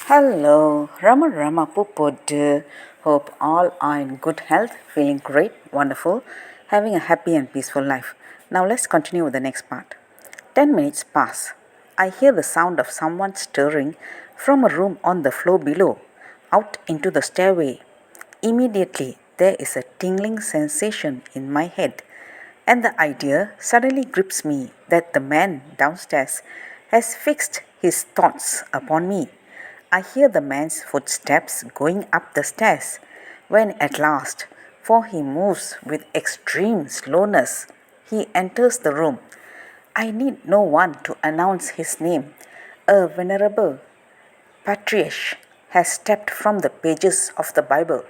Hello, Rama Rama Pupodu. Hope all are in good health, feeling great, wonderful, having a happy and peaceful life. Now let's continue with the next part. 10 minutes pass. I hear the sound of someone stirring from a room on the floor below, out into the stairway. Immediately, there is a tingling sensation in my head, and the idea suddenly grips me that the man downstairs has fixed his thoughts upon me. I hear the man's footsteps going up the stairs when at last, for he moves with extreme slowness, he enters the room. I need no one to announce his name. A venerable patriarch has stepped from the pages of the Bible,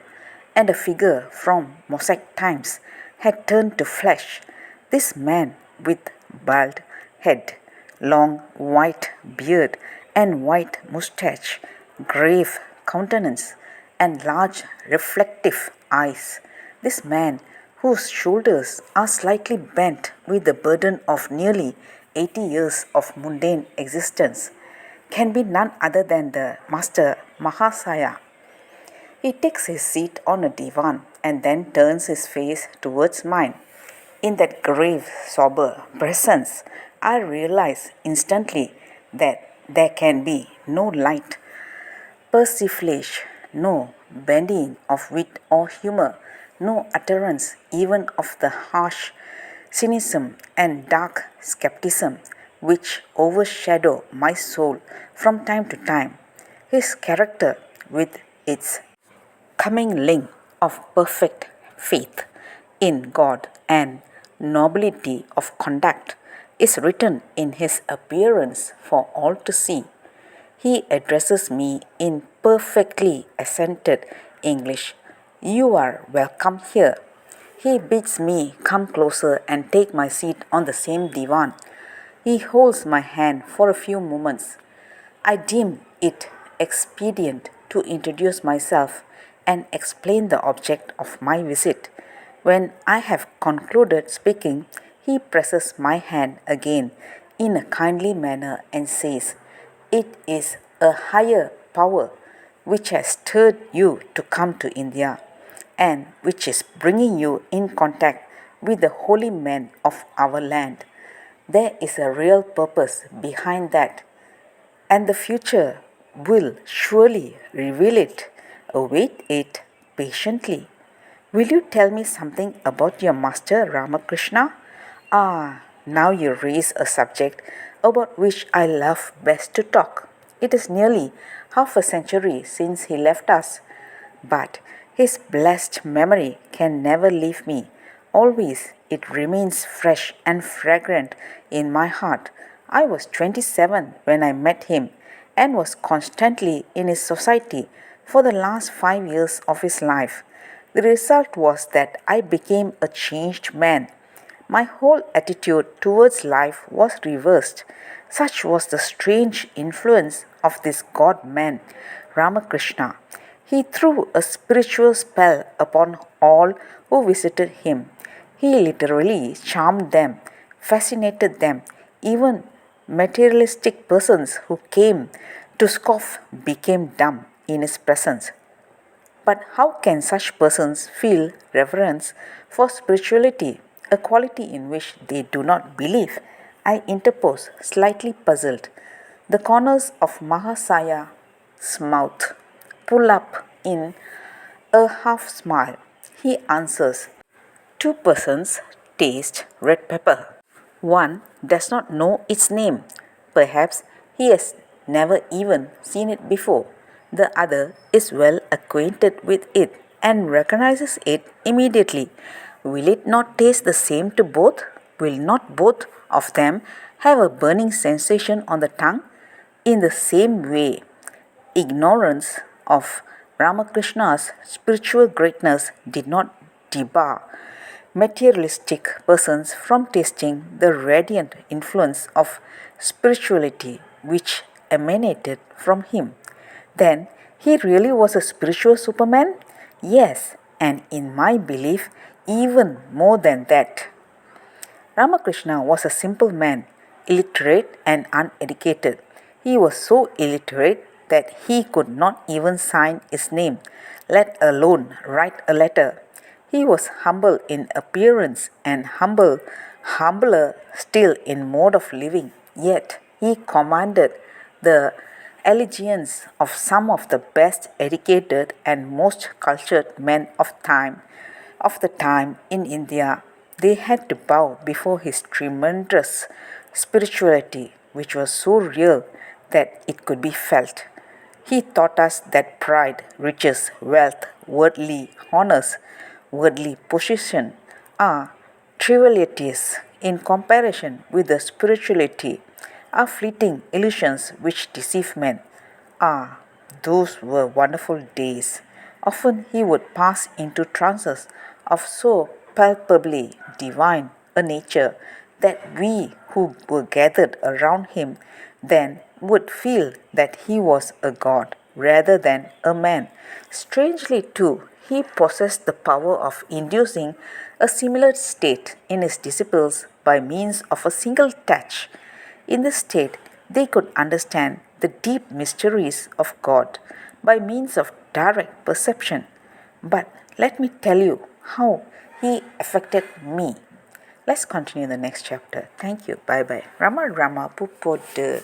and a figure from Mosaic times had turned to flesh. This man with bald head, long white beard, and white moustache, grave countenance, and large reflective eyes. This man, whose shoulders are slightly bent with the burden of nearly 80 years of mundane existence, can be none other than the Master Mahasaya. He takes his seat on a divan and then turns his face towards mine. In that grave, sober presence, I realize instantly that there can be no light, persiflage, no bending of wit or humor, no utterance even of the harsh cynicism and dark skepticism which overshadow my soul from time to time. His character, with its coming link of perfect faith in God and nobility of conduct, is written in his appearance for all to see. He addresses me in perfectly accented English. You are welcome here. He bids me come closer and take my seat on the same divan. He holds my hand for a few moments. I deem it expedient to introduce myself and explain the object of my visit. When I have concluded speaking, he presses my hand again in a kindly manner and says, "It is a higher power which has stirred you to come to India, and which is bringing you in contact with the holy men of our land. There is a real purpose behind that, and the future will surely reveal it. Await it patiently. Will you tell me something about your master Ramakrishna? Ah, now you raise a subject about which I love best to talk. It is nearly half a century since he left us, but his blessed memory can never leave me. Always it remains fresh and fragrant in my heart. I was 27 when I met him and was constantly in his society for the last 5 years of his life. The result was that I became a changed man. My whole attitude towards life was reversed. Such was the strange influence of this God man, Ramakrishna. He threw a spiritual spell upon all who visited him. He literally charmed them, fascinated them. Even materialistic persons who came to scoff became dumb in his presence. But how can such persons feel reverence for spirituality, a quality in which they do not believe? I interpose, slightly puzzled. The corners of Mahasaya's mouth pull up in a half smile. He answers, "Two persons taste red pepper. One does not know its name. Perhaps he has never even seen it before. The other is well acquainted with it and recognizes it immediately. Will it not taste the same to both? Will not both of them have a burning sensation on the tongue? In the same way, ignorance of Ramakrishna's spiritual greatness did not debar materialistic persons from tasting the radiant influence of spirituality which emanated from him. Then he really was a spiritual superman? Yes, and in my belief, even more than that. Ramakrishna was a simple man, illiterate and uneducated. He was so illiterate that he could not even sign his name, let alone write a letter. He was humble in appearance and humbler still in mode of living, yet he commanded the allegiance of some of the best educated and most cultured men of the time in India. They had to bow before his tremendous spirituality, which was so real that it could be felt. He taught us that pride, riches, wealth, worldly honors, worldly position are trivialities in comparison with the spirituality, are fleeting illusions which deceive men. Ah, those were wonderful days. Often he would pass into trances of so palpably divine a nature that we who were gathered around him then would feel that he was a god rather than a man. Strangely, too, he possessed the power of inducing a similar state in his disciples by means of a single touch. In this state, they could understand the deep mysteries of God by means of direct perception. But let me tell you how he affected me. Let's continue the next chapter. Thank you. Bye bye. Rama Rama Pupodu.